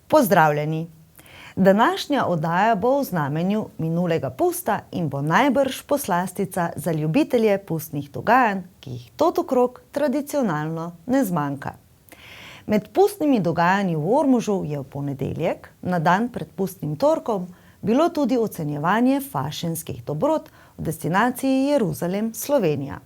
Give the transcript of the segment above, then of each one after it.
Pozdravljeni! Današnja oddaja bo v znamenju minulega pusta in bo najbrž poslastica za ljubitelje pustnih dogajanj, ki jih tot okrog tradicionalno ne zmanjka. Med pustnimi dogajanji v Ormožu je v ponedeljek, na dan pred pustnim torkom, bilo tudi ocenjevanje fašenskih dobrot v destinaciji Jeruzalem, Slovenija.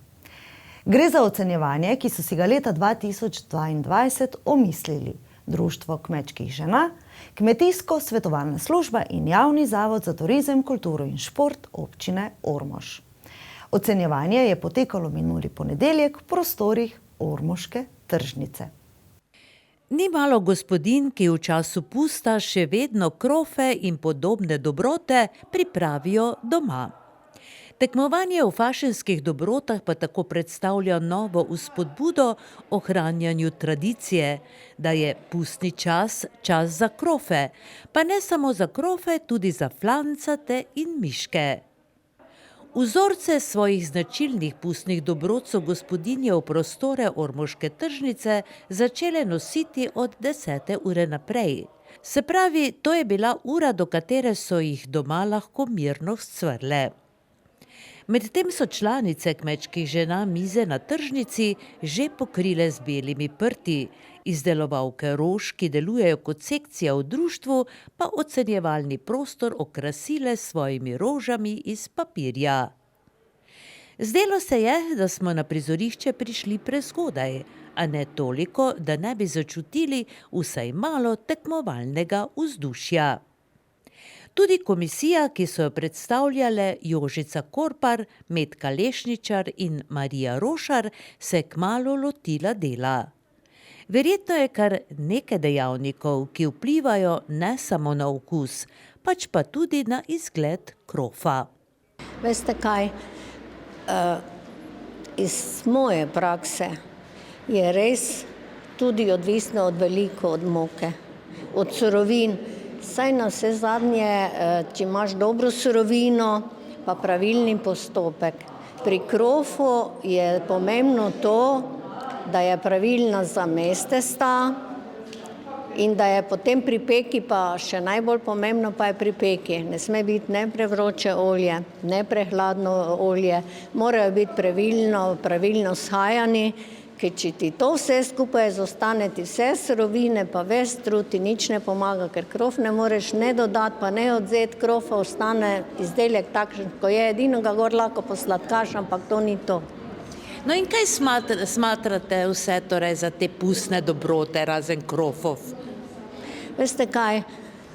Gre za ocenjevanje, ki so si ga leta 2022 omislili Društvo kmečkih žena, Kmetijsko-svetovalna služba in Javni zavod za turizem, kulturo in šport občine Ormož. Ocenjevanje je potekalo minuli ponedeljek v prostorih ormoške tržnice. Ni malo gospodinj, ki v času pusta še vedno krofe in podobne dobrote pripravijo doma. Tekmovanje v fašenskih dobrotah pa tako predstavlja novo vzpodbudo ohranjanju tradicije, da je pustni čas čas za krofe, pa ne samo za krofe, tudi za flancate in miške. Vzorce svojih značilnih pustnih dobrot so gospodinje v prostore ormoške tržnice začele nositi od 10. ure naprej. Se pravi, to je bila ura, do katere so jih doma lahko mirno scvrle. Medtem so članice kmečkih žena mize na tržnici že pokrile z belimi prti, izdelovalke rož, ki delujejo kot sekcija v društvu, pa ocenjevalni prostor okrasile s svojimi rožami iz papirja. Zdelo se je, da smo na prizorišče prišli prezgodaj, a ne toliko, da ne bi začutili vsaj malo tekmovalnega vzdušja. Tudi komisija, ki so jo predstavljale Jožica Korpar, Metka Lešničar in Marija Rošar, se je kmalu lotila dela. Verjetno je kar nekaj dejavnikov, ki vplivajo ne samo na okus, pač pa tudi na izgled krofa. Veste kaj, iz moje prakse je res tudi odvisno veliko od moke, od surovin. Saj na vse zadnje, če imaš dobro surovino, pa pravilni postopek. Pri krofu je pomembno to, da je pravilna zamес testa in da je potem pri peki, pa še najbolj pomembno pa je pri peki. Ne sme biti ne prevroče olje, ne prehladno olje, morajo biti pravilno shajani, ker če ti to vse skupaj zostane, ti vse surovine, pa ves trud ti nič ne pomaga, ker krof ne moreš ne dodati, pa ne odzeti, krofa ostane izdelek takšen, ko je, edino ga gor lahko posladkaš, ampak to ni to. No in kaj smatrate vse torej za te pustne dobrote, razen krofov? Veste kaj,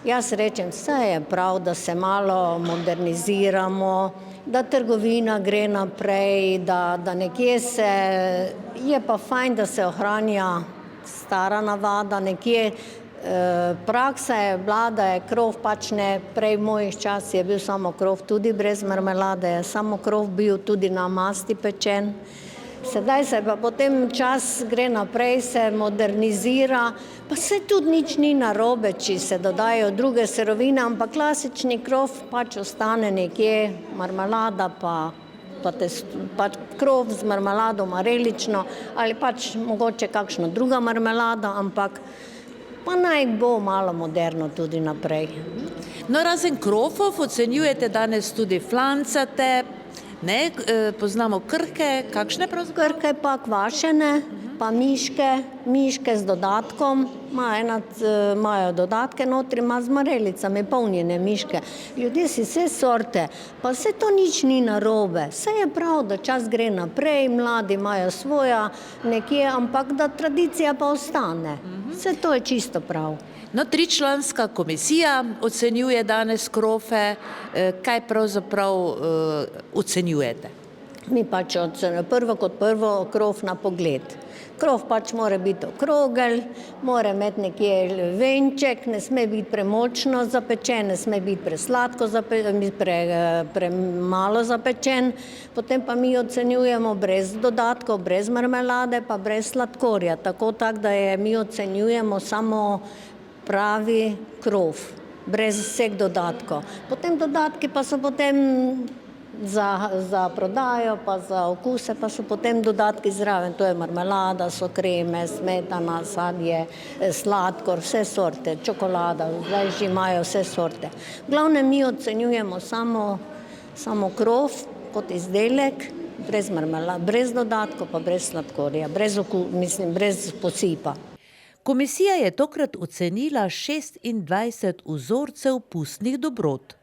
jaz rečem, vse je prav, da se malo moderniziramo, da trgovina gre naprej, da nekje je pa fajn, da se ohranja stara navada, nekje praksa je bila, da je krof pač ne, prej v mojih časih je bil samo krof, tudi brez marmelade, je samo krof bil tudi na masti pečen. Sedaj se pa potem čas gre naprej, se modernizira, pa se tudi nič ni narobe, če se dodajo druge surovine, ampak klasični krof pač ostane nekje, marmelada pač krof z marmelado marelično ali pač mogoče kakšna druga marmelada, ampak pa naj bo malo moderno tudi naprej. No, razen krofov ocenjujete danes tudi flancate, ne, poznamo krke, kakšne pravzaprav? Krke pa kvašene, pa miške z dodatkom, imajo dodatke notri, ima z marelicami polnjene miške. Ljudje si vse sorte, pa vse to nič ni narobe. Vse je prav, da čas gre naprej, mladi imajo svoja nekje, ampak da tradicija pa ostane. Vse to je čisto prav. No, 3-članska komisija ocenjuje danes krofe, kaj pravzaprav ocenjujete? Mi pač prvo kot prvo krof na pogled. Krof pač mora biti okrogel, mora imeti nekje venček, ne sme biti premočno zapečen, ne sme biti presladko premalo zapečen, potem pa mi ocenjujemo brez dodatkov, brez marmelade, pa brez sladkorja, tako da mi ocenjujemo samo pravi krof, brez vseh dodatkov. Potem dodatki pa so potem za prodajo, pa za okuse, pa so potem dodatki zraven. To je marmelada, so kreme, smetana, sadje, sladkor, vse sorte, čokolada, zdaj že imajo vse sorte. V glavnem mi ocenjujemo samo krof kot izdelek, brez marmelade, brez dodatkov, pa brez sladkorja, brez posipa. Komisija je tokrat ocenila 26 vzorcev pustnih dobrot.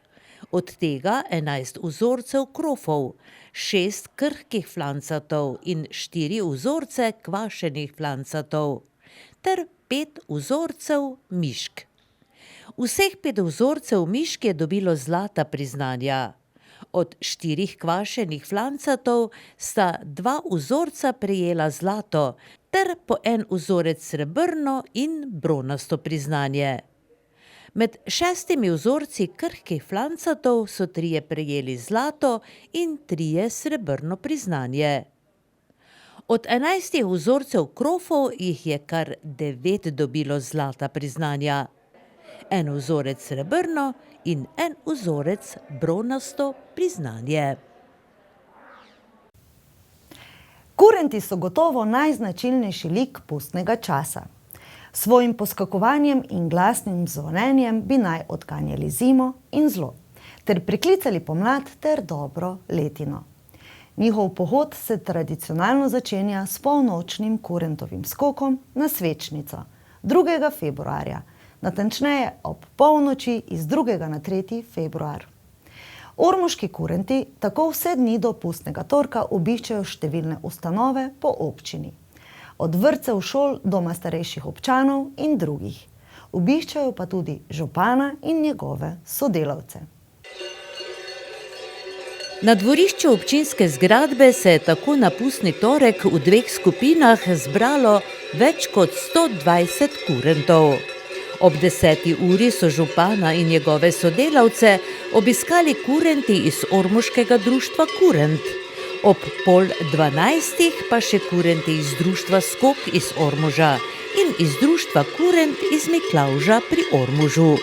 Od tega 11 vzorcev krofov, 6 krhkih flancatov in 4 vzorce kvašenih flancatov ter 5 vzorcev mišk. Vseh 5 vzorcev mišk je dobilo zlata priznanja. Od 4 kvašenih flancatov sta 2 vzorca prejela zlato ter po en vzorec srebrno in bronasto priznanje. Med 6 vzorci krhkih flancatov so 3 prejeli zlato in 3 srebrno priznanje. Od 11 vzorcev krofov jih je kar 9 dobilo zlata priznanja. En vzorec srebrno in en vzorec bronasto priznanje. Kurenti so gotovo najznačilnejši lik pustnega časa. S svojim poskakovanjem in glasnim zvonjenjem bi naj odganjali zimo in zlo, ter priklicali pomlad ter dobro letino. Njihov pohod se tradicionalno začenja s polnočnim kurentovim skokom na svečnico 2. februarja, natančneje ob polnoči iz 2. na 3. februar. Ormoški kurenti tako vse dni do pustnega torka obiščajo številne ustanove po občini. Od vrtcev, šol, doma starejših občanov in drugih. Obiščajo pa tudi župana in njegove sodelavce. Na dvorišču občinske zgradbe se je tako na pustni torek v 2 skupinah zbralo več kot 120 kurentov. Ob 10. uri so župana in njegove sodelavce obiskali kurenti iz Ormoškega društva Kurent. Ob 11:30 pa še kurenti iz društva Skok iz Ormoža in iz društva Kurent iz Miklavža pri Ormožu.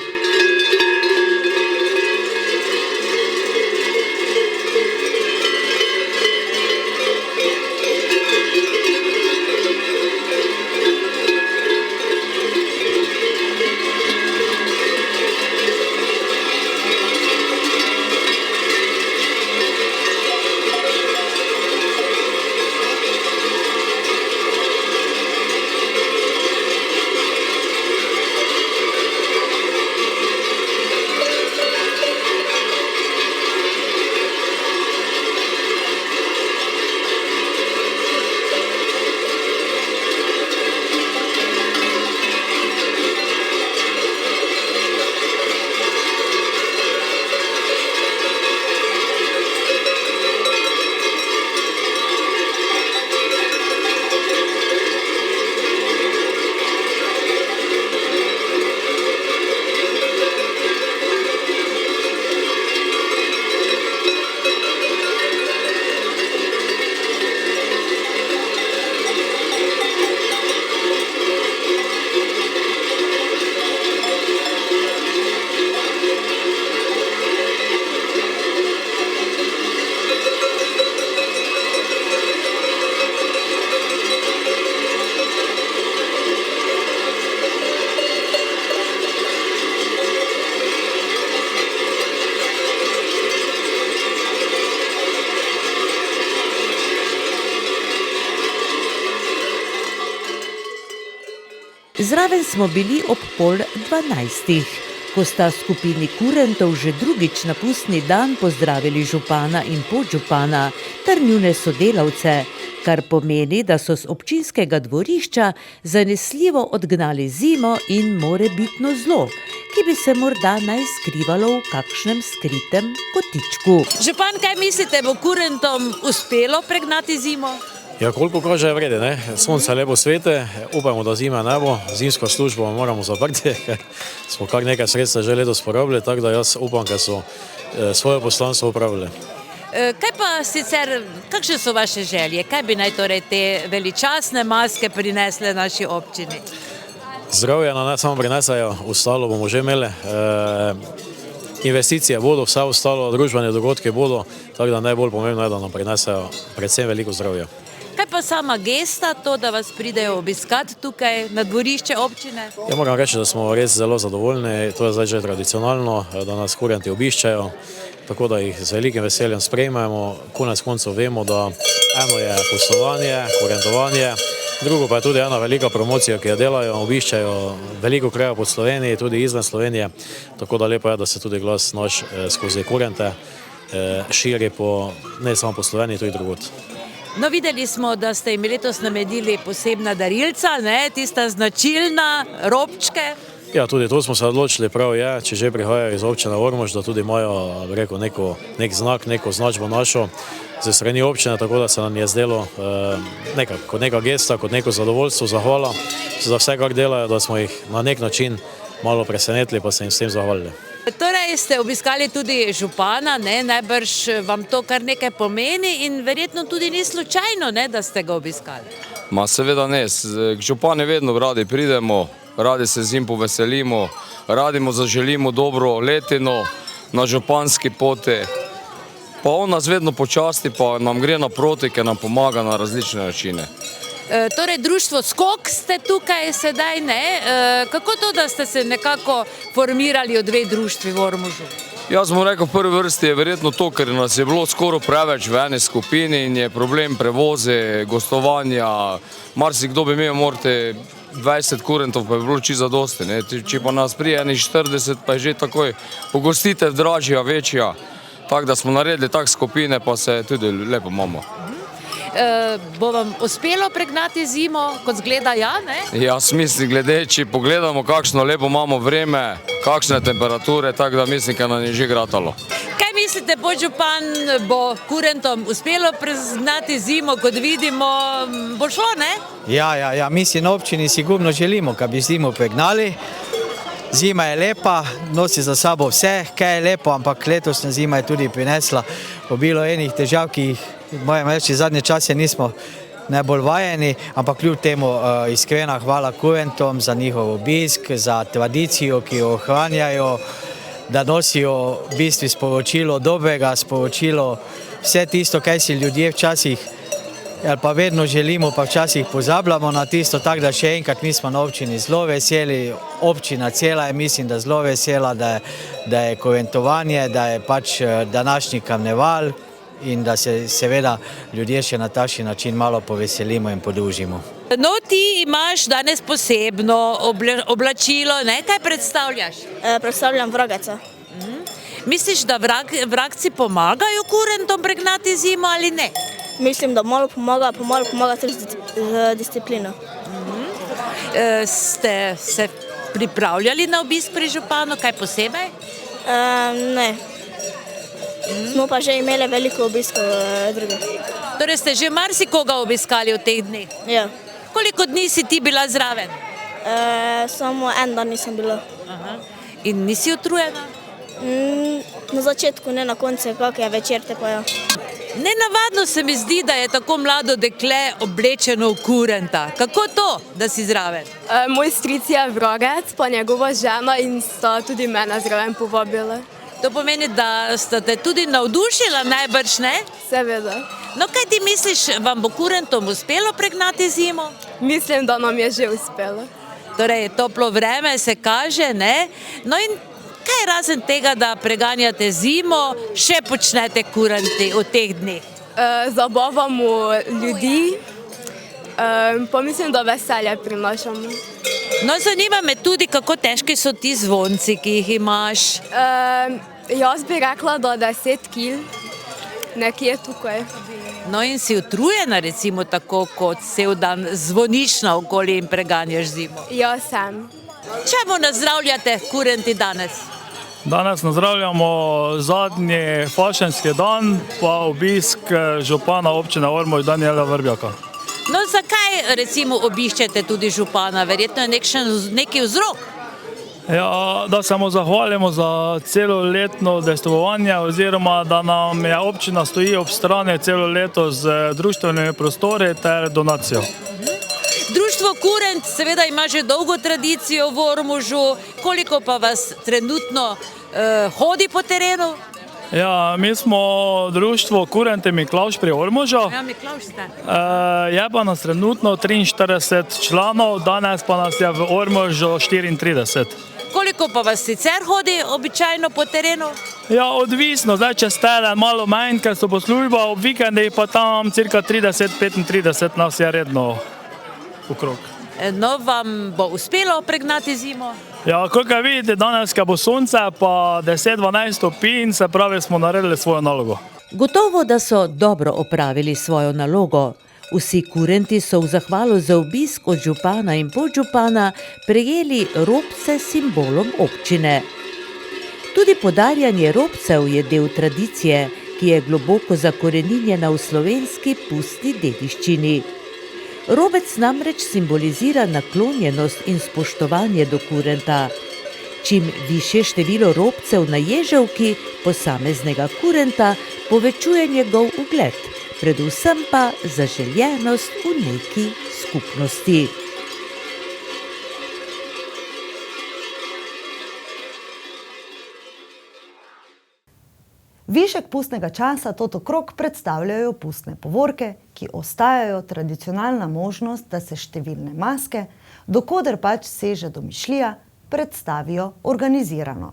Zraven smo bili ob 11:30, ko sta skupini kurentov že drugič na pustni dan pozdravili župana in podžupana ter njune sodelavce, kar pomeni, da so z občinskega dvorišča zanesljivo odgnali zimo in morebitno zlo, ki bi se morda naj skrivalo v kakšnem skritem kotičku. Župan, kaj mislite, bo kurentom uspelo pregnati zimo? Ja, koliko kaže je vrede, ne? Sonce lepo svete, upamo, da zima ne bo, zimsko službo moramo zaprti, ker smo kar nekaj sredstev že letos porabili, tako da jaz upam, ker so svoje poslanstvo upravili. Kaj pa sicer, kakšne so vaše želje? Kaj bi naj torej te veličastne maske prinesle naši občini? Zdravje nam ne samo prinesajo, ostalo bomo že imeli. investicije bodo, vse ostalo, družbene dogodke bodo, tako da najbolj pomembno je, da nam prinesejo predvsem veliko zdravja. Kaj pa sama gesta, to, da vas pridejo obiskati tukaj na dvorišče občine? Ja, moram reči, da smo res zelo zadovoljni, to je zdaj že tradicionalno, da nas kurenti obiščajo, tako da jih z velikim veseljem sprejmemo. Konec koncev vemo, da eno je poslovanje, kurentovanje, drugo pa je tudi ena velika promocija, ki jo delajo, obiščajo veliko krajev po Sloveniji, tudi izven Slovenije, tako da lepo je, da se tudi glas naš skozi kurente širi ne samo po Sloveniji, tudi drugod. No, videli smo, da ste jim letos namenili posebna darilca, tista značilna, robčke. Ja, tudi to smo se odločili, prav je, če že prihajajo iz občine Ormož, da tudi imajo, rekel, nek znak, neko označbo našo ze strani občine, tako da se nam je zdelo kot neka gesta, kot neko zadovoljstvo, zahvala za vse, kar delajo, da smo jih na nek način malo presenetili, pa se jim s tem zahvalili. Torej ste obiskali tudi župana, najbrž vam to kar nekaj pomeni in verjetno tudi ni slučajno, da ste ga obiskali. Ma seveda ne, k županu vedno radi pridemo, radi se z njim poveselimo, radi mu zaželimo dobro letino na županski poti, pa on nas vedno počasti, pa nam gre naproti, ker nam pomaga na različne načine. Torej, društvo Skok ste tukaj sedaj, Kako to, da ste se nekako formirali od dve društvi v Ormožu? Jaz bom rekel, v prvi vrsti je verjetno to, ker nas je bilo skoraj preveč v eni skupini in je problem prevoze, gostovanja, marsikdo bi imel morate 20 kurentov, pa bi bilo čisto zadosti, Če pa nas prije 40, pa je že takoj pogostitev dražja, večja, tako da smo naredili tak skupine, pa se tudi lepo imamo. Bo vam uspelo pregnati zimo, kot zgleda, Jaz mislim, glede, če pogledamo, kakšno lepo imamo vreme, kakšne temperature, tako da mislim, da nam je že gratalo. Kaj mislite, podžupan, bo kurentom uspelo pregnati zimo, kot vidimo, bo šlo, Ja, mi si na občini sigurno želimo, da bi zimo pregnali. Zima je lepa, nosi za sabo vse, kaj je lepo, ampak letosna zima je tudi prinesla obilo enih težav, ki jih, moram reči, zadnje čase nismo najbolj vajeni, ampak kljub temu iskrena hvala kurentom za njihov obisk, za tradicijo, ki jo ohranjajo, da nosijo v bistvu sporočilo dobrega, sporočilo vse tisto, kaj si ljudje včasih ali pa vedno želimo, pa včasih pozabljamo na tisto, tako da še enkrat mi smo na občini zelo veseli, občina cela je, mislim, da zelo vesela, da je kurentovanje, da je pač današnji karneval in da se seveda ljudje še na takšen način malo poveselimo in podružimo. No, ti imaš danes posebno oblačilo, kaj predstavljaš? Predstavljam Vrageca. Misliš, da vragci pomagajo kurentom pregnati zimo ali ne? Mislim, da malo pomaga tudi z disciplino. Ste se pripravljali na obisk pri županu, kaj posebej? Ne. Smo pa že imeli veliko obiskov druge. Torej ste že marsikoga obiskali v teh dneh? Ja. Koliko dni si ti bila zraven? Samo en dan nisem bila. In nisi utrujena? Na začetku, ne na koncu, kak je večer, te pa ja. Nenavadno se mi zdi, da je tako mlado dekle oblečeno v kurenta. Kako to, da si zraven? Moj stric je Vragec, pa njegova žena in sta tudi mene zraven povabila. To pomeni, da sta te tudi navdušila najbrž, ne? Seveda. No, kaj ti misliš, vam bo kurentom uspelo pregnati zimo? Mislim, da nam je že uspelo. Torej, toplo vreme se kaže, ne? No in kaj razen tega, da preganjate zimo, še počnete kurenti v teh dneh? Zabavamo ljudi, pa mislim, da veselje prinašamo. No, zanima me tudi, kako težki so ti zvonci, ki jih imaš. Jaz bi rekla, da 10 kil, nekje tukaj. No in si utrujena, recimo tako, kot cel dan zvoniš naokoli in preganjaš zimo? Ja, sem. Čemu nazdravljate kurenti danes? Danes nazdravljamo zadnji fašenski dan, pa obisk župana občine Ormož Danijela Vrbjaka. No, zakaj recimo obiščete tudi župana? Verjetno je neki vzrok? Ja, da se mu zahvalimo za celoletno udejstvovanje oziroma da nam je občina stoji ob strani celo leto z društvenimi prostori ter donacijo. Društvo Društvo Kurent seveda ima že dolgo tradicijo v Ormožu. Koliko pa vas trenutno hodi po terenu? Ja, mi smo društvo Kurente Miklavž pri Ormožu. Ja, Miklavž ste. Je pa nas trenutno 43 članov, danes pa nas je v Ormožu 34. Koliko pa vas sicer hodi običajno po terenu? Ja, odvisno, zdaj čez teden malo manj, ker so po služba, ob vikendih pa tam cirka 30-35 nas je redno okrog. No, vam bo uspelo pregnati zimo? Ja, koliko vidite, danes, ko bo sonce, pa 10-12 stopinj, se pravi, smo naredili svojo nalogo. Gotovo, da so dobro opravili svojo nalogo. Vsi kurenti so v zahvalo za obisk od župana in podžupana prejeli robce s simbolom občine. Tudi podarjanje robcev je del tradicije, ki je globoko zakoreninjena v slovenski pustni dediščini. Robec namreč simbolizira naklonjenost in spoštovanje do kurenta. Čim višje število robcev na ježevki posameznega kurenta povečuje njegov ugled, predvsem pa zaželjenost v neki skupnosti. Višek pustnega časa tot okrog predstavljajo pustne povorke, ki ostajajo tradicionalna možnost, da se številne maske, dokoder pač seže domišljija, predstavijo organizirano.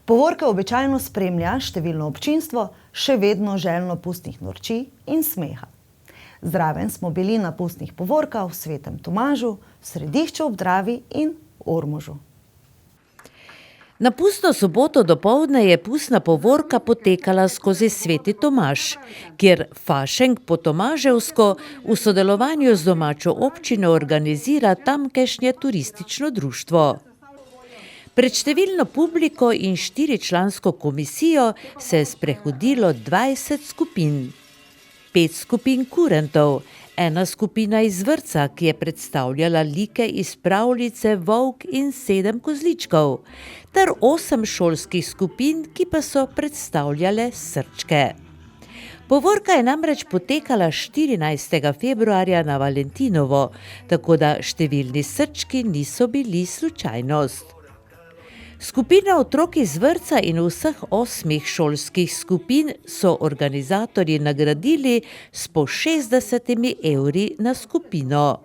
Povorke običajno spremlja številno občinstvo, še vedno željno pustnih norčij in smeha. Zraven smo bili na pustnih povorkah v Svetem Tomažu, v Središču ob Dravi in Ormožu. Na pustno soboto dopoldne je pustna povorka potekala skozi Sveti Tomaž, kjer fašenk po tomaževsko v sodelovanju z domačo občino organizira tamkajšnje turistično društvo. Pred številno publiko in 4-člansko komisijo se je sprehodilo 20 skupin. 5 skupin kurentov, 1 skupina iz vrtca, ki je predstavljala like iz pravljice Volk in 7 kozličkov, ter 8 šolskih skupin, ki pa so predstavljale srčke. Povorka je namreč potekala 14. februarja na Valentinovo, tako da številni srčki niso bili slučajnost. Skupina otrok iz vrtca in vseh 8 šolskih skupin so organizatorji nagradili s po 60 evri na skupino.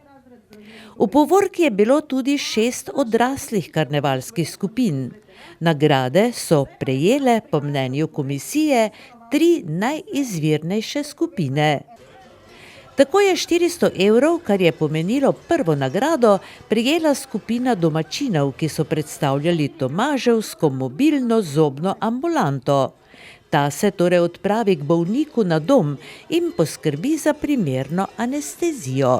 V povorki je bilo tudi 6 odraslih karnevalskih skupin. Nagrade so prejele, po mnenju komisije, 3 najizvirnejše skupine. Tako je 400 evrov, kar je pomenilo prvo nagrado, prejela skupina domačinov, ki so predstavljali tomaževsko mobilno zobno ambulanto. Ta se torej odpravi k bolniku na dom in poskrbi za primerno anestezijo.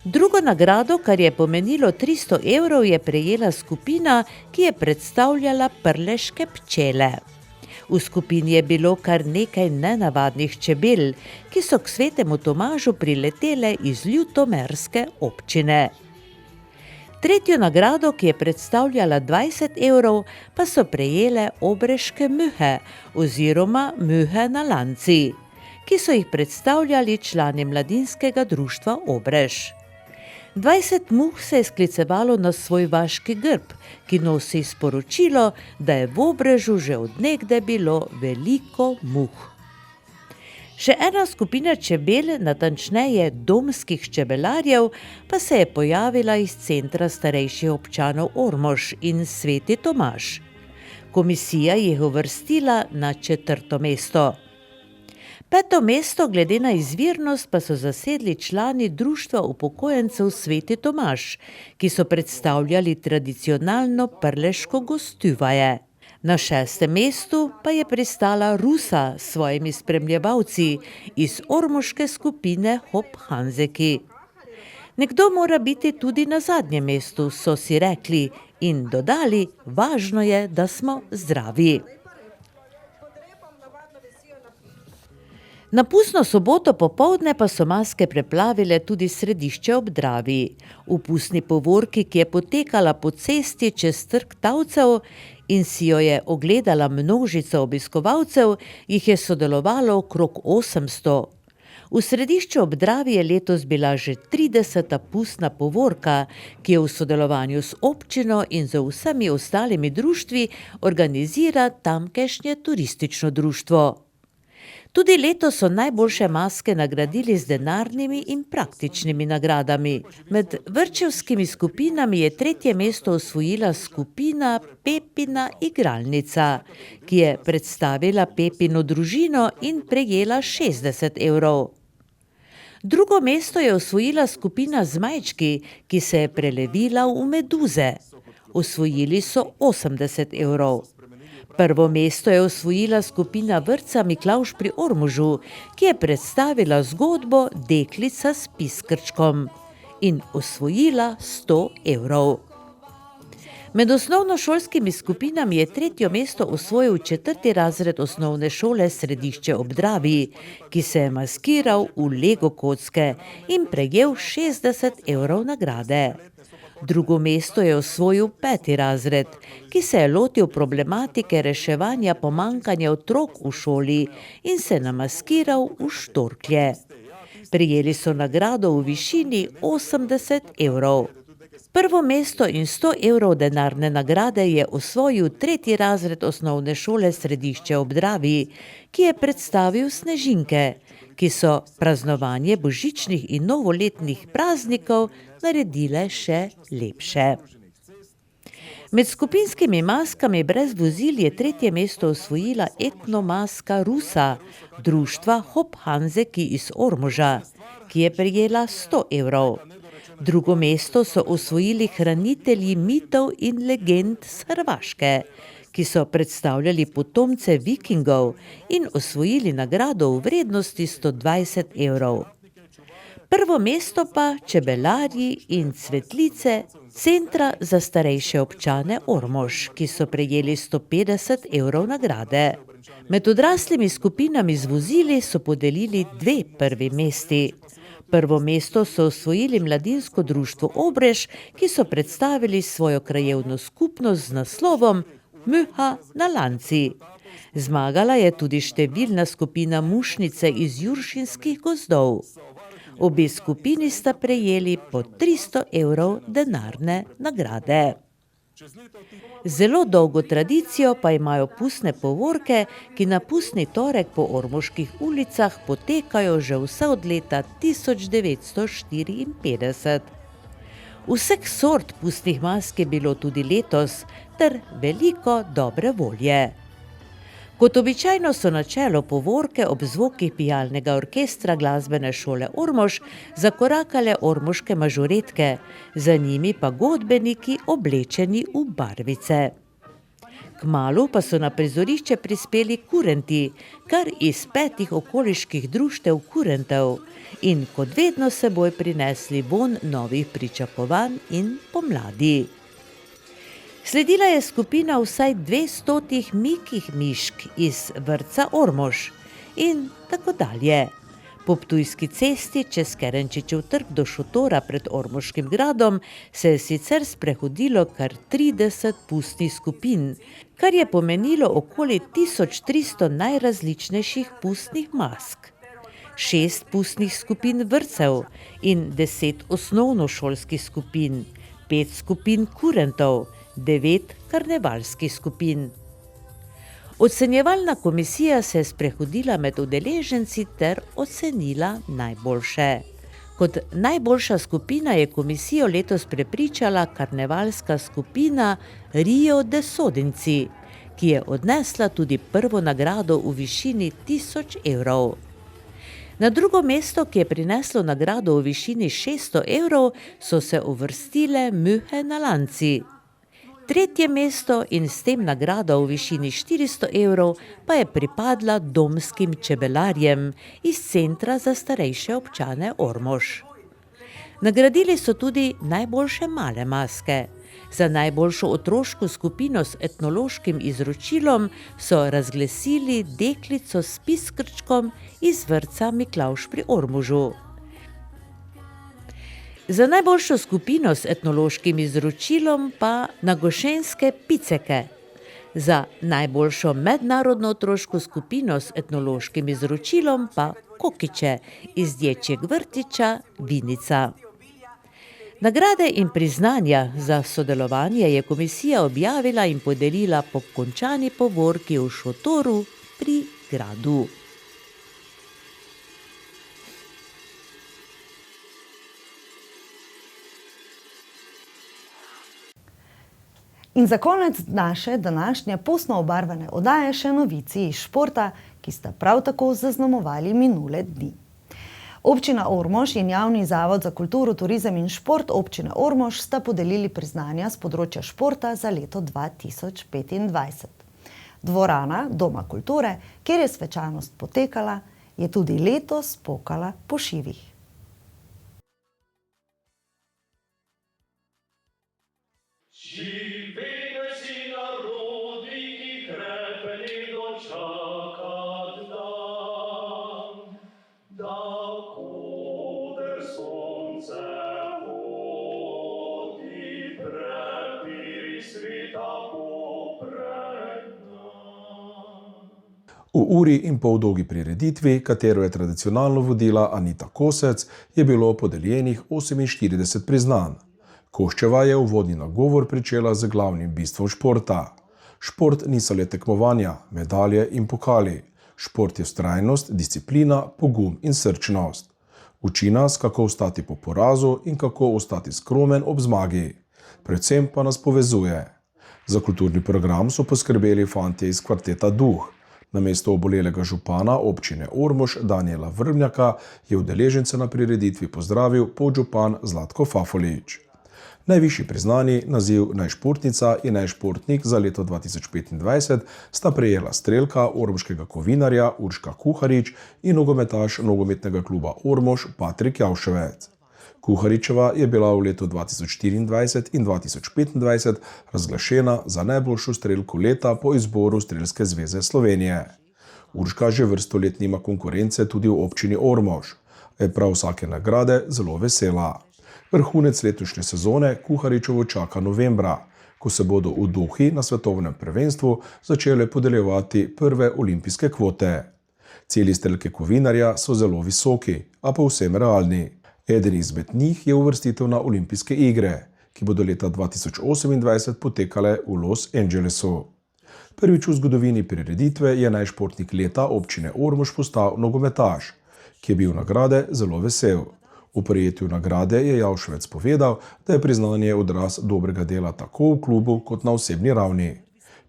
Drugo nagrado, kar je pomenilo 300 evrov, je prejela skupina, ki je predstavljala prleške pčele. V skupini je bilo kar nekaj nenavadnih čebel, ki so k Svetemu Tomažu priletele iz ljutomerske občine. Tretjo nagrado, ki je predstavljala 20 evrov, pa so prejele obreške muhe oziroma muhe na lanci, ki so jih predstavljali člani mladinskega društva Obrež. 20 muh se je sklicevalo na svoj vaški grb, ki nosi sporočilo, da je v Obrežu že od nekdaj bilo veliko muh. Še ena skupina čebel, natančneje domskih čebelarjev, pa se je pojavila iz Centra starejših občanov Ormož in Sveti Tomaž. Komisija jih uvrstila na 4. mesto. 5. mesto glede na izvirnost pa so zasedli člani Društva upokojencev Sveti Tomaž, ki so predstavljali tradicionalno prleško gostuvaje. Na 6. mestu pa je pristala Rusa s svojimi spremljevalci iz ormoške skupine Hop Hanzeki. Nekdo mora biti tudi na zadnjem mestu, so si rekli in dodali, važno je, da smo zdravi. Na pustno soboto popoldne pa so maske preplavile tudi Središče ob Dravi. V pustni povorki, ki je potekala po cesti čez Trg Tavcev in si jo je ogledala množica obiskovalcev, jih je sodelovalo okrog 800. V središču ob Dravi je letos bila že 30. pustna povorka, ki jo v sodelovanju s občino in z vsemi ostalimi društvi organizira tamkajšnje turistično društvo. Tudi letos so najboljše maske nagradili z denarnimi in praktičnimi nagradami. Med vrtčevskimi skupinami je 3. mesto osvojila skupina Pepina igralnica, ki je predstavila Pepino družino in prejela 60 evrov. Drugo mesto je osvojila skupina Zmajčki, ki se je prelevila v meduze. Osvojili so 80 evrov. Prvo mesto je osvojila skupina vrtca Miklavž pri Ormožu, ki je predstavila zgodbo Deklica s piskrčkom in osvojila 100 evrov. Med osnovnošolskimi skupinami je 3. mesto osvojil 4. razred osnovne šole Središče ob Dravi, ki se je maskiral v Lego kocke in prejel 60 evrov nagrade. Drugo mesto je osvojil 5. razred, ki se je lotil problematike reševanja pomanjkanja otrok v šoli in se namaskiral v štorklje. Prejeli so nagrado v višini 80 evrov. Prvo mesto in 100 evrov denarne nagrade je osvojil 3. razred osnovne šole Središče ob Dravi, ki je predstavil snežinke, ki so praznovanje božičnih in novoletnih praznikov naredile še lepše. Med skupinskimi maskami brez vozil je 3. mesto osvojila etnomaska Rusa, društva Hop Hanzeki iz Ormoža, ki je prejela 100 evrov. Drugo mesto so osvojili hranitelji mitov in legend s Hrvaške, ki so predstavljali potomce vikingov in osvojili nagrado v vrednosti 120 evrov. Prvo mesto pa čebelarji in cvetlice Centra za starejše občane Ormož, ki so prejeli 150 evrov nagrade. Med odraslimi skupinami z vozili so podelili 2 prvi mesti. Prvo mesto so osvojili mladinsko društvo Obrež, ki so predstavili svojo krajevno skupnost z naslovom Muha na lanci. Zmagala je tudi številna skupina Mušnice iz Juršinskih gozdov. Obe skupini sta prejeli po 300 evrov denarne nagrade. Zelo dolgo tradicijo pa imajo pustne povorke, ki na pustni torek po ormoških ulicah potekajo že vse od leta 1954. Vseh sort pustnih mask je bilo tudi letos, ter veliko dobre volje. Kot običajno so na čelo povorke ob zvokih pijalnega orkestra glasbene šole Ormož zakorakale ormoške mažoretke, za njimi pa godbeniki oblečeni v barvice. Kmalu pa so na prizorišče prispeli kurenti, kar iz 5 okoliških društev kurentov, in kot vedno s seboj prinesli vonj novih pričakovanj in pomladi. Sledila je skupina vsaj 200 mikih mišk iz vrtca Ormož in tako dalje. Po Ptujski cesti čez Kerenčičev trg do šotora pred Ormoškim gradom se je sicer sprehodilo kar 30 pustnih skupin, kar je pomenilo okoli 1300 najrazličnejših pustnih mask. 6 pustnih skupin vrtcev in 10 osnovnošolskih skupin, 5 skupin kurentov, 9 karnevalskih skupin. Ocenjevalna komisija se je sprehodila med udeleženci ter ocenila najboljše. Kot najboljša skupina je komisijo letos prepričala karnevalska skupina Rio de Sodinci, ki je odnesla tudi prvo nagrado v višini 1000 evrov. Na drugo mesto, ki je prineslo nagrado v višini 600 evrov, so se uvrstile Muhe na lanci. Tretje mesto in s tem nagrado v višini 400 evrov pa je pripadla domskim čebelarjem iz Centra za starejše občane Ormož. Nagradili so tudi najboljše male maske. Za najboljšo otroško skupino s etnološkim izročilom so razglasili deklico s piskrčkom iz vrtca Miklavž pri Ormožu. Za najboljšo skupino s etnološkim izročilom pa nagošenske piceke. Za najboljšo mednarodno otroško skupino s etnološkim izročilom pa Kokiče iz dječjeg vrtića Vinica. Nagrade in priznanja za sodelovanje je komisija objavila in podelila po končani povorki v šotoru pri gradu. In za konec naše današnje pustno obarvane oddaje še novici iz športa, ki sta prav tako zaznamovali minule dni. Občina Ormož in Javni zavod za kulturo, turizem in šport občine Ormož sta podelili priznanja z področja športa za leto 2025. Dvorana Doma kulture, kjer je svečanost potekala, je tudi letos pokala po šivih. V uri in pol dolgi prireditvi, katero je tradicionalno vodila Anita Kosec, je bilo podeljenih 48 priznanj. Koščeva je uvodni nagovor pričela z glavnim bistvom športa. Šport niso le tekmovanja, medalje in pokali. Šport je vztrajnost, disciplina, pogum in srčnost. Uči nas, kako ostati po porazu in kako ostati skromen ob zmagi. Predvsem pa nas povezuje. Za kulturni program so poskrbeli fantje iz kvarteta Duh. Namesto obolelega župana občine Ormož Danijela Vrbnjaka je udeležence na prireditvi pozdravil podžupan Zlatko Fafolič. Najvišji priznani naziv najšportnica in najšportnik za leto 2025 sta prejela strelka ormoškega kovinarja Urška Kuharič in nogometaš nogometnega kluba Ormož Patrik Javševec. Kuharičeva je bila v letu 2024 in 2025 razglašena za najboljšo strelko leta po izboru Strelske zveze Slovenije. Urška že vrsto let nima konkurence tudi v občini Ormož, a je prav vsake nagrade zelo vesela. Vrhunec letošnje sezone Kuharičevo čaka novembra, ko se bodo v Dohi na svetovnem prvenstvu začele podeljevati prve olimpijske kvote. Cilji strelke kovinarja so zelo visoki, a povsem realni. Eden izmed njih je uvrstitev na olimpijske igre, ki bodo leta 2028 potekale v Los Angelesu. Prvič v zgodovini prireditve je najšportnik leta občine Ormož postal nogometaš, ki je bil nagrade zelo vesel. V prejetju nagrade je Javševec povedal, da je priznanje odraz dobrega dela tako v klubu kot na osebni ravni.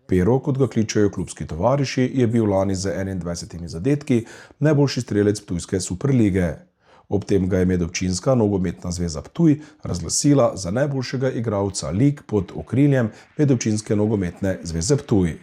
Pero, kot ga kličejo klubski tovariši, je bil lani z 21 zadetki najboljši strelec ptujske superlige. Ob tem ga je medobčinska nogometna zveza Ptuj razglasila za najboljšega igralca lig pod okriljem medobčinske nogometne zveze Ptuj.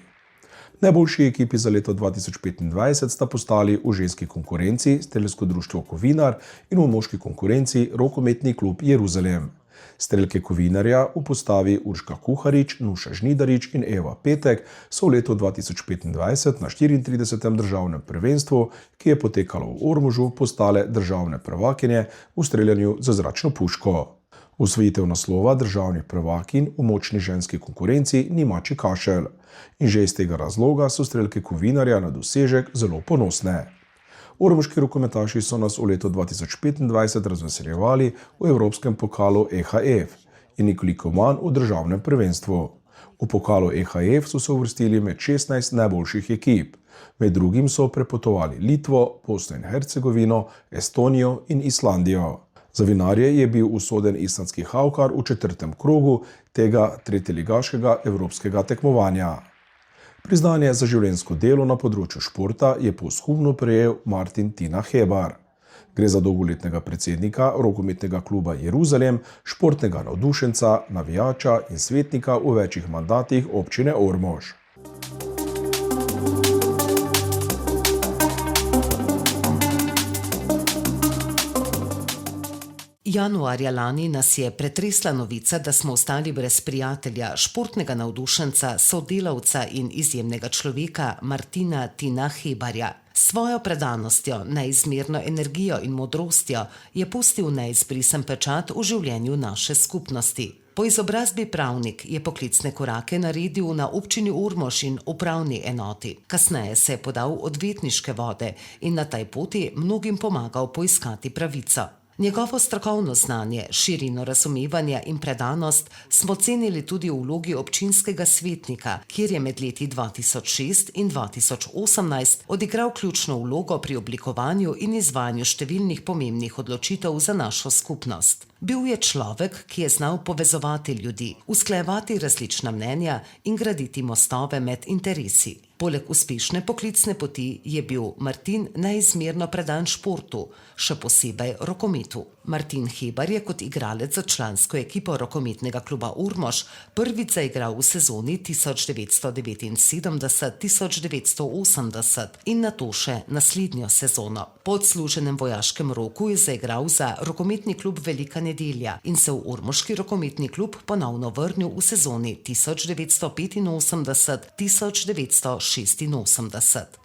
Najboljši ekipi za leto 2025 sta postali v ženski konkurenci Strelsko društvo Kovinar in v moški konkurenci Rokometni klub Jeruzalem. Strelke kovinarja v postavi Urška Kuharič, Nuša Žnidarič in Eva Petek so v letu 2025 na 34. državnem prvenstvu, ki je potekalo v Ormožu, postale državne prvakinje v streljanju z zračno puško. Osvojitev naslova državnih prvakinj v močni ženski konkurenci ni mačji kašelj in že iz tega razloga so strelke kovinarja na dosežek zelo ponosne. Ormoški rokometaši so nas v letu 2025 razveseljevali v Evropskem pokalu EHF in nekoliko manj v državnem prvenstvu. V pokalu EHF so se uvrstili med 16 najboljših ekip. Med drugim so prepotovali Litvo, Bosno in Hercegovino, Estonijo in Islandijo. Za vinarje je bil usoden islandski Haukar v 4. krogu tega tretjeligaškega evropskega tekmovanja. Priznanje za življenjsko delo na področju športa je posthumno prejel Martin Tina Hebar. Gre za dolgoletnega predsednika rokometnega kluba Jeruzalem, športnega navdušenca, navijača in svetnika v večjih mandatih občine Ormož. Januarja lani nas je pretresla novica, da smo ostali brez prijatelja, športnega navdušenca, sodelavca in izjemnega človeka Martina Tina Hebarja. Svojo predanostjo, neizmerno energijo in modrostjo je pustil neizbrisen pečat v življenju naše skupnosti. Po izobrazbi pravnik je poklicne korake naredil na občini Ormož in upravni enoti. Kasneje se je podal odvetniške vode in na tej poti mnogim pomagal poiskati pravico. Njegovo strokovno znanje, širino razumevanja in predanost smo cenili tudi v vlogi občinskega svetnika, kjer je med leti 2006 in 2018 odigral ključno vlogo pri oblikovanju in izvajanju številnih pomembnih odločitev za našo skupnost. Bil je človek, ki je znal povezovati ljudi, usklajevati različna mnenja in graditi mostove med interesi. Poleg uspešne poklicne poti je bil Martin neizmerno predan športu, še posebej rokometu. Martin Hebar je kot igralec za člansko ekipo rokometnega kluba Ormož prvič zaigral v sezoni 1979-1980 in nato še naslednjo sezono. Po odsluženem vojaškem roku je zaigral za rokometni klub Velika Nedelja in se v ormoški rokometni klub ponovno vrnil v sezoni 1985-1986.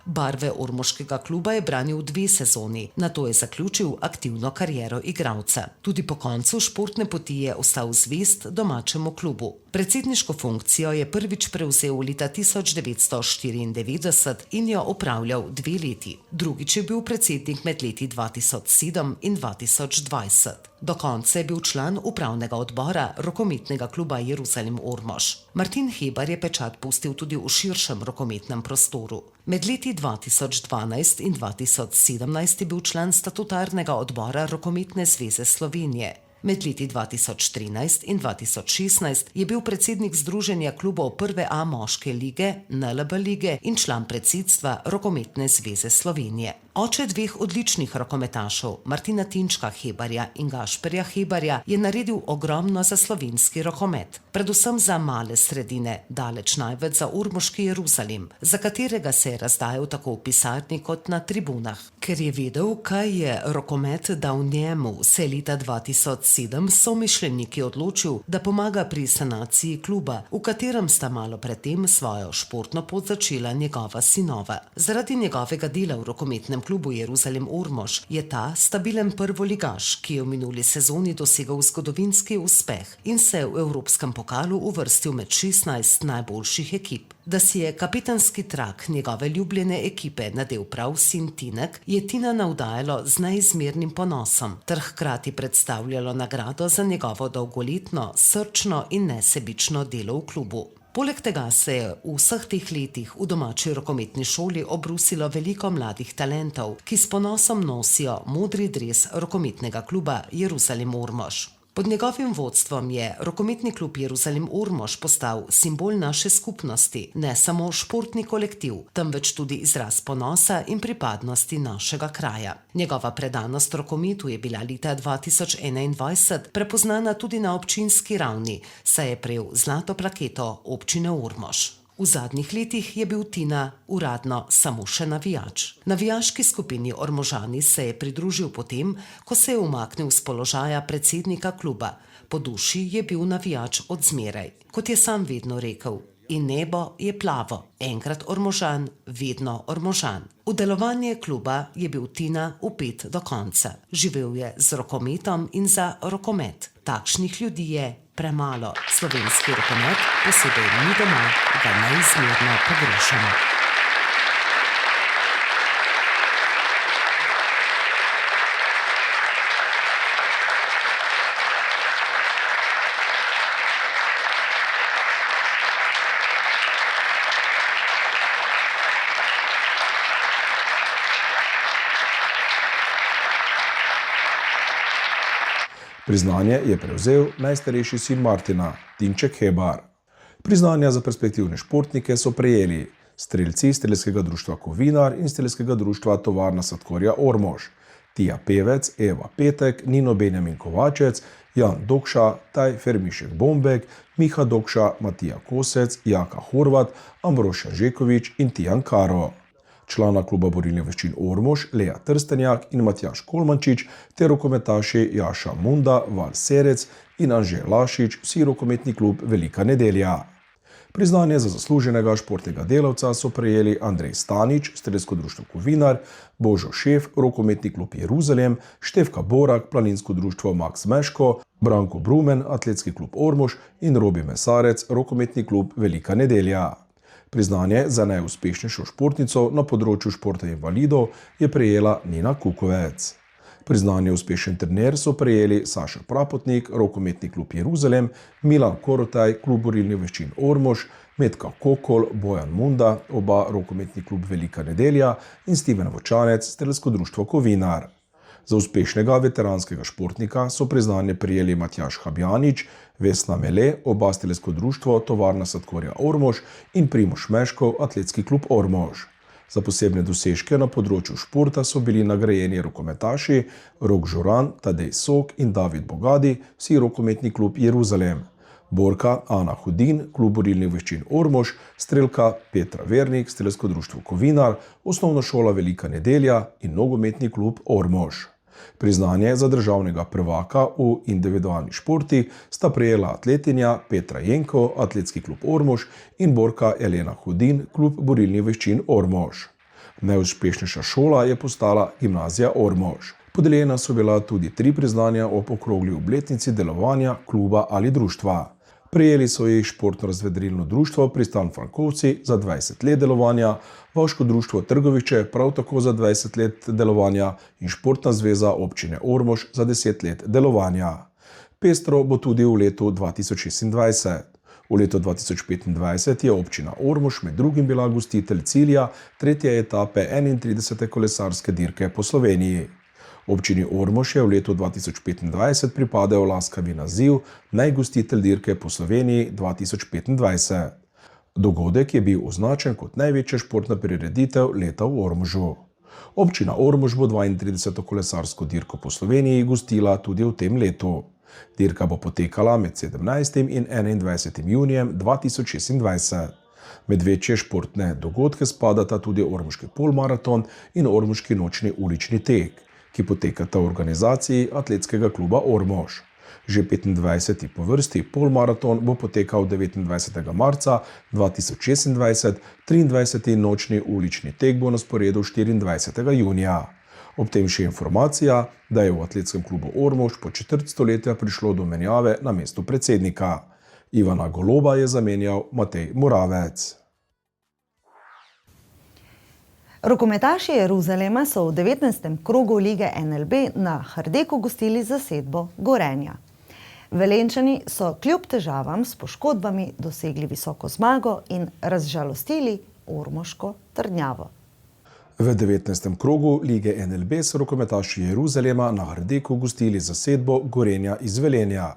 Barve ormoškega kluba je branil 2 sezoni, nato je zaključil aktivno kariero igralca. Tudi po koncu športne poti je ostal zvest domačemu klubu. Predsedniško funkcijo je prvič prevzel leta 1994 in jo opravljal 2 leti. Drugič je bil predsednik med leti 2007 in 2020. Do konca je bil član upravnega odbora rokometnega kluba Jeruzalem Ormož. Martin Hebar je pečat pustil tudi v širšem rokometnem prostoru. Med leti 2012 in 2017 je bil član statutarnega odbora Rokometne zveze Slovenije. Med leti 2013 in 2016 je bil predsednik Združenja klubov 1A moške lige, NLB lige in član predsedstva Rokometne zveze Slovenije. Oče 2 odličnih rokometašev, Martina Tinčka Hebarja in Gašperja Hebarja, je naredil ogromno za slovenski rokomet. Predvsem za male sredine, daleč največ za ormoški Jeruzalem, za katerega se je razdajal tako v pisarni kot na tribunah. Ker je vedel, kaj je rokomet dal njemu, se je leta 2007 somišljeniki odločil, da pomaga pri sanaciji kluba, v katerem sta malo predtem svojo športno pot začela njegova sinova. Zaradi njegovega dela v rokometnem klubu Jeruzalem Ormož je ta stabilen prvoligaš, ki je v minuli sezoni dosegel zgodovinski uspeh in se v evropskem pokalu uvrstil med 16 najboljših ekip. Da si je kapitanski trak njegove ljubljene ekipe nadel prav sin Tinek, je Tina navdajalo z neizmernim ponosom ter hkrati predstavljalo nagrado za njegovo dolgoletno, srčno in nesebično delo v klubu. Poleg tega se je v vseh teh letih v domači rokometni šoli obrusilo veliko mladih talentov, ki s ponosom nosijo modri dres rokometnega kluba Jeruzalem Ormož. Pod njegovim vodstvom je rokometni klub Jeruzalem Ormož postal simbol naše skupnosti, ne samo športni kolektiv, temveč tudi izraz ponosa in pripadnosti našega kraja. Njegova predanost rokometu je bila leta 2021 prepoznana tudi na občinski ravni, saj je prejel zlato plaketo občine Ormož. V zadnjih letih je bil Tina uradno samo še navijač. Navijaški skupini Ormožani se je pridružil potem, ko se je umaknil z položaja predsednika kluba. Po duši je bil navijač od zmeraj. Kot je sam vedno rekel, in nebo je plavo, enkrat Ormožan, vedno Ormožan. V delovanje kluba je bil Tina vpet do konca. Živel je z rokometom in za rokomet. Takšnih ljudi je premalo. Slovenski rokomet, posebej mi doma, ga neizmerno pogrešamo. Priznanje je prevzel najstarejši sin Martina, Tinček Hebar. Priznanja za perspektivne športnike so prejeli strelci Strelskega društva Kovinar in Strelskega društva Tovarna sladkorja Ormož, Tija Pevec, Eva Petek, Nino Benjamin Kovačec, Jan Dokša, Taj Fermišek Bombek, Miha Dokša, Matija Kosec, Jaka Horvat, Ambroša Žekovič in Tijan Karo. Člana kluba borilnih veščin Ormož, Lea Trstenjak in Matjaž Kolmančič ter rokometaši Jaša Munda, Val Serec in Anže Lašič, vsi rokometni klub Velika Nedelja. Priznanje za zasluženega športnega delavca so prejeli Andrej Stanič, Strelsko društvo Kovinar, Božo Šef, Rokometni klub Jeruzalem, Štefka Borak, Planinsko društvo Max Meško, Branko Brumen, Atletski klub Ormož in Robi Mesarec, Rokometni klub Velika nedelja. Priznanje za najuspešnejšo športnico na področju športa invalidov je prejela Nina Kukovec. Priznanje uspešen trener so prejeli Saša Prapotnik, Rokometni klub Jeruzalem, Milan Korotaj, klub borilnih veščin Ormož, Metka Kokol, Bojan Munda, oba Rokometni klub Velika nedelja in Steven Vočanec, Strelsko društvo Kovinar. Za uspešnega veteranskega športnika so priznanje prijeli Matjaž Habjanič, Vesna Mele, oba Strelsko društvo Tovarna sladkorja Ormož in Primož Meškov, Atletski klub Ormož. Za posebne dosežke na področju športa so bili nagrajeni rokometaši Rok Žuran, Tadej Sok in David Bogadi, vsi Rokometni klub Jeruzalem. Borka Ana Hudin, klub borilnih veščin Ormož, strelka Petra Vernik, Strelsko društvo Kovinar, Osnovna šola Velika nedelja in Nogometni klub Ormož. Priznanje za državnega prvaka v individualnih športih sta prejela atletinja Petra Jenko, Atletski klub Ormož in borka Elena Hudin, klub borilnih veščin Ormož. Najuspešnejša šola je postala Gimnazija Ormož. Podeljena so bila tudi 3 priznanja ob okrogli obletnici delovanja kluba ali društva. Prejeli so jih Športno-razvedrilno društvo Pristan Frankovci za 20 let delovanja, Vaško društvo Trgoviče prav tako za 20 let delovanja in Športna zveza občine Ormož za 10 let delovanja. Pestro bo tudi v letu 2026. V letu 2025 je občina Ormož med drugim bila gostitelj cilja 3. etape 31. kolesarske dirke po Sloveniji. Občini Ormož je v letu 2025 pripadal laskavi naziv najgostitelj dirke po Sloveniji 2025. Dogodek je bil označen kot največja športna prireditev leta v Ormožu. Občina Ormož bo 32. kolesarsko dirko po Sloveniji gostila tudi v tem letu. Dirka bo potekala med 17. in 21. junijem 2026. Med večje športne dogodke spadata tudi Ormoški polmaraton in Ormoški nočni ulični tek, ki potekata v organizaciji Atletskega kluba Ormož. Že 25. po vrsti polmaraton bo potekal 29. marca 2026, 23. nočni ulični tek bo na sporedu 24. junija. Ob tem še informacija, da je v Atletskem klubu Ormož po četrt stoletja prišlo do menjave na mestu predsednika. Ivana Goloba je zamenjal Matej Moravec. Rokometaši Jeruzalema so v 19. krogu lige NLB na Hardeku gostili zasedbo Gorenja. Velenjčani so kljub težavam s poškodbami dosegli visoko zmago in razžalostili ormoško trdnjavo. V 19. krogu lige NLB so rokometaši Jeruzalema na Hardeku gostili zasedbo Gorenja iz Velenja.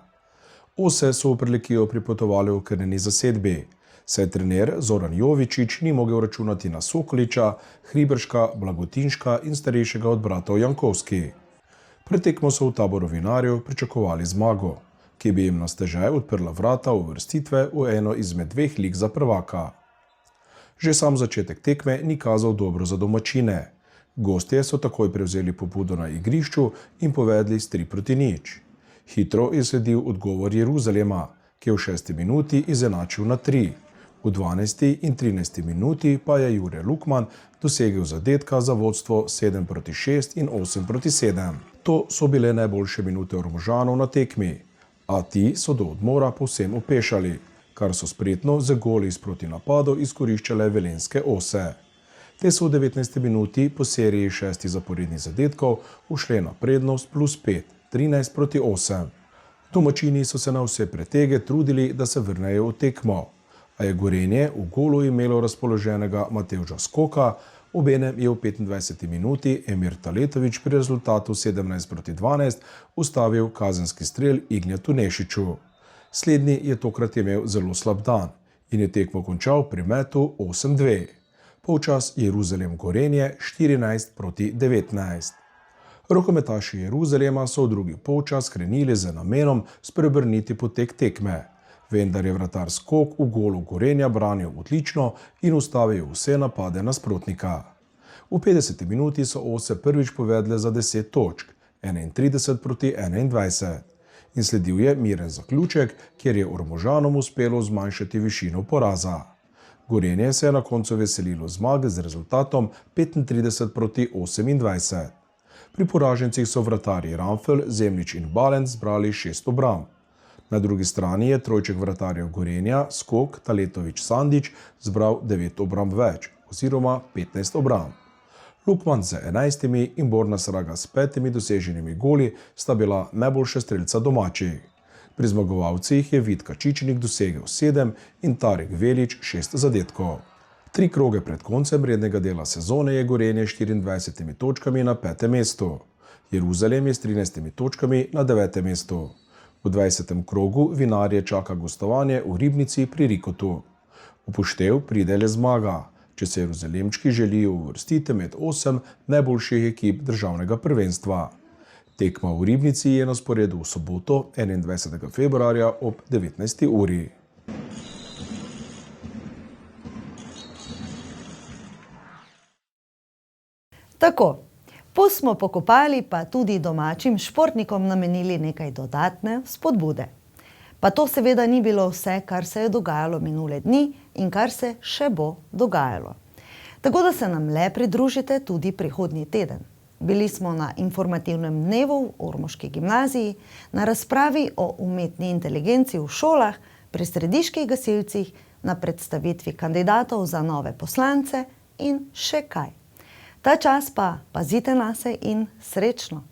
Ose so v Prlekijo pripotovali v krneni zasedbi, saj trener Zoran Jovičič ni mogel računati na Sokoliča, Hriberška, Blagotinška in starejšega od bratov Jankovski. Pred tekmo so v taboru vinarjev pričakovali zmago, ki bi jim na stežaj odprla vrata uvrstitve v eno izmed 2 lig za prvaka. Že sam začetek tekme ni kazal dobro za domačine. Gostje so takoj prevzeli pobudo na igrišču in povedli s 3-0. Hitro je sledil odgovor Jeruzalema, ki je v 6. minuti izenačil na 3. V 12. in 13. minuti pa je Jure Lukman dosegel zadetka za vodstvo 7-6 in 8-7. To so bile najboljše minute Ormožanov na tekmi, a ti so do odmora povsem opešali, kar so spretno z goli iz protinapadov izkoriščale velenjske ose. Te so v 19. minuti po seriji 6 zaporednih zadetkov ušle na prednost +5, 13-8. Domačini so se na vse pretege trudili, da se vrnejo v tekmo, a je Gorenje v golu imelo razpoloženega Matevža Skoka, obenem je v 25. minuti Emir Taletović pri rezultatu 17-12 ustavil kazenski strel Ignjatu Nešiću. Slednji je tokrat imel zelo slab dan in je tekmo končal pri metu 8-2. Polčas Jeruzalem Gorenje 14-19. Rokometaši Jeruzalema so v drugi polčas skrenili z namenom spreobrniti potek tekme, vendar je vratar Skok v golu Gorenja branil odlično in ustavil vse napade nasprotnika. V 50. minuti so ose prvič povedle za 10 točk, 31-21. in sledil je miren zaključek, kjer je Ormožanom uspelo zmanjšati višino poraza. Gorenje se je na koncu veselilo zmage z rezultatom 35-28. Pri poražencih so vratarji Ramfel, Zemljič in Balens zbrali 6 obramb. Na drugi strani je trojček vratarjev Gorenja, Skok, Taletovič, Sandič zbral 9 obramb več, oziroma 15 obramb. Lukman z 11 in Borna Sraga s 5 doseženimi goli sta bila najboljša strelca domačih. Pri zmagovalcih je Vid Kačičnik dosegel 7 in Tarek Velič 6 zadetkov. 3 kroge pred koncem rednega dela sezone je Gorenje s 24 točkami na 5. mestu. Jeruzalem je s 13 točkami na 9. mestu. V 20. krogu Vinarje čaka gostovanje v Ribnici pri Rikotu. Upoštev pride le zmaga, če se Jeruzalemčki želijo uvrstiti med 8 najboljših ekip državnega prvenstva. Tekma v Ribnici je na sporedu v soboto 21. februarja ob 19. uri. Tako, pust smo pokopali, pa tudi domačim športnikom namenili nekaj dodatne spodbude. Pa to seveda ni bilo vse, kar se je dogajalo minule dni in kar se še bo dogajalo. Tako da se nam le pridružite tudi prihodnji teden. Bili smo na informativnem dnevu v Ormoški gimnaziji, na razpravi o umetni inteligenci v šolah, pri srediških gasilcih, na predstavitvi kandidatov za nove poslance in še kaj. Ta čas pa pazite nase in srečno!